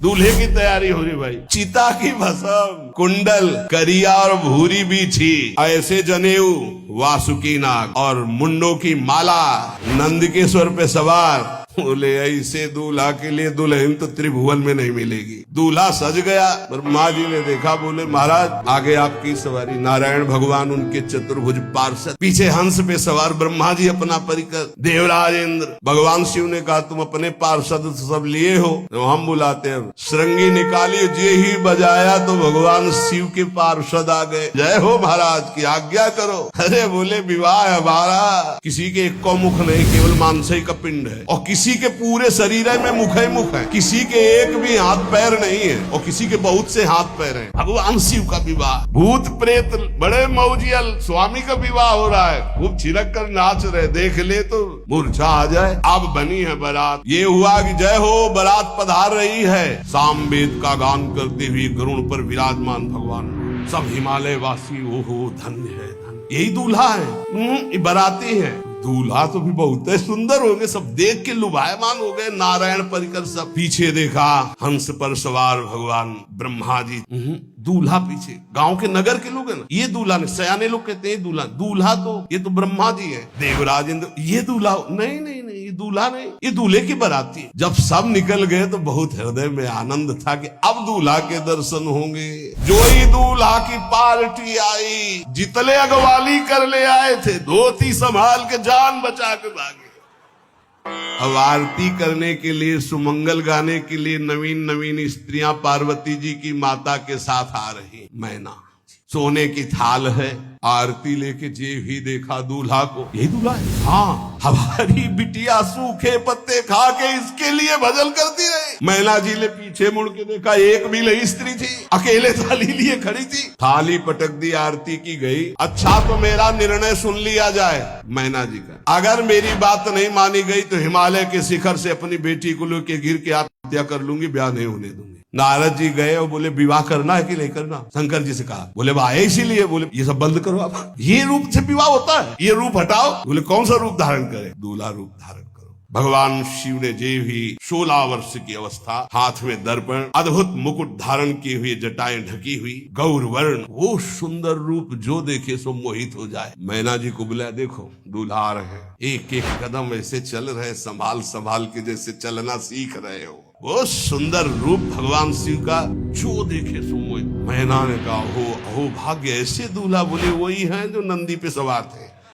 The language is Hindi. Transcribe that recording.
दूल्हे की तैयारी हो रही भाई। चिता की भस्म, कुंडल, करिया और भूरी बीछी, ऐसे जनेऊ, वासुकी नाग और मुंडों की माला, नंदकेश्वर पे सवार। बोले ऐसे दूल्हा के लिए दुल्हन तो त्रिभुवन में नहीं मिलेगी। दूल्हा सज गया। ब्रह्मा जी ने देखा, बोले महाराज आगे आपकी सवारी। नारायण भगवान उनके चतुर्भुज पार्षद, पीछे हंस पे सवार ब्रह्मा जी अपना परिकर। देवराज इंद्र, भगवान शिव ने कहा तुम अपने पार्षद सब लिए हो तो हम बुलाते हैं। श्रृंगी निकाली, जे ही बजाया तो भगवान शिव के पार्षद आ गए। जय हो महाराज की आज्ञा करो। अरे बोले विवाह हमारा किसी के एक को मुख नहीं, केवल मानसई का पिंड है, और किसी के पूरे शरीर में मुख ही मुख है। किसी के एक भी हाथ पैर नहीं है और किसी के बहुत से हाथ पैर हैं। भगवान शिव का विवाह, भूत प्रेत बड़े मौजियल, स्वामी का विवाह हो रहा है। खूब छिलक कर नाच रहे, देख ले तो मूर्छा आ जाए। अब बनी है बारात। ये हुआ कि जय हो बारात पधार रही है। सामवेद का गान करते हुए गरुड़ पर विराजमान भगवान। सब हिमालय वासी ओहो धन्य है, धन्य। यही दूल्हा है, बाराती है। दूल्हा तो भी बहुत है, सुंदर होंगे। सब देख के लुभायमान हो गए। नारायण परिकर सब। पीछे देखा हंस पर सवार भगवान ब्रह्मा जी। दूल्हा पीछे, गांव के नगर के लोग है ना, ये दूल्हा नहीं। सयाने लोग कहते हैं दूल्हा। दूल्हा तो ये तो ब्रह्मा जी है। देवराज इंद्र, ये दूल्हा नहीं नहीं नहीं, ये दूल्हा नहीं, ये दूल्हे की बाराती है। जब सब निकल गए तो बहुत हृदय में आनंद था कि अब दूल्हा के दर्शन होंगे। जो ही दूल्हा की पार्टी आई, जितने अगवाली कर ले आए थे, धोती संभाल के जान बचा के भागे। अब आरती करने के लिए, सुमंगल गाने के लिए नवीन नवीन स्त्रियां पार्वती जी की माता के साथ आ रही। मैना सोने की थाल है, आरती लेके जे भी देखा दूल्हा को, यही दूल्हा है। हाँ, हमारी बिटिया सूखे पत्ते खा के इसके लिए भजन करती रही। मैना जी ने पीछे मुड़ के देखा, एक भी नहीं स्त्री थी, अकेले थाली लिए खड़ी थी। थाली पटक दी, आरती की गई। अच्छा तो मेरा निर्णय सुन लिया जाए मैना जी का। अगर मेरी बात नहीं मानी गई तो हिमालय के शिखर से अपनी बेटी को लेके गिर के आत्महत्या कर लूंगी, ब्याह नहीं होने दूंगी। नारद जी गए और बोले विवाह करना है कि नहीं करना। शंकर जी से कहा, बोले आए इसीलिए। बोले ये सब बंद करो आप, ये रूप से विवाह होता है, ये रूप हटाओ। बोले कौन सा रूप धारण करे? दूल्हा रूप धारण करो। भगवान शिव ने जे भी 16 वर्ष की अवस्था, हाथ में दर्पण, अद्भुत मुकुट धारण किए हुए, जटाएं ढकी हुई, गौर वर्ण, वो सुंदर रूप जो देखे सो मोहित हो जाए। मैना जी को बुलाया, देखो दूल्हा आ रहे हैं, एक एक कदम ऐसे चल रहे, संभाल संभाल के जैसे चलना सीख रहे हो। वो सुंदर रूप भगवान शिव का जो देखे सो मोहित। मैना ने कहा, हो भाग्य, ऐसे दूल्हा। बोले वही है जो नंदी पे सवार थे।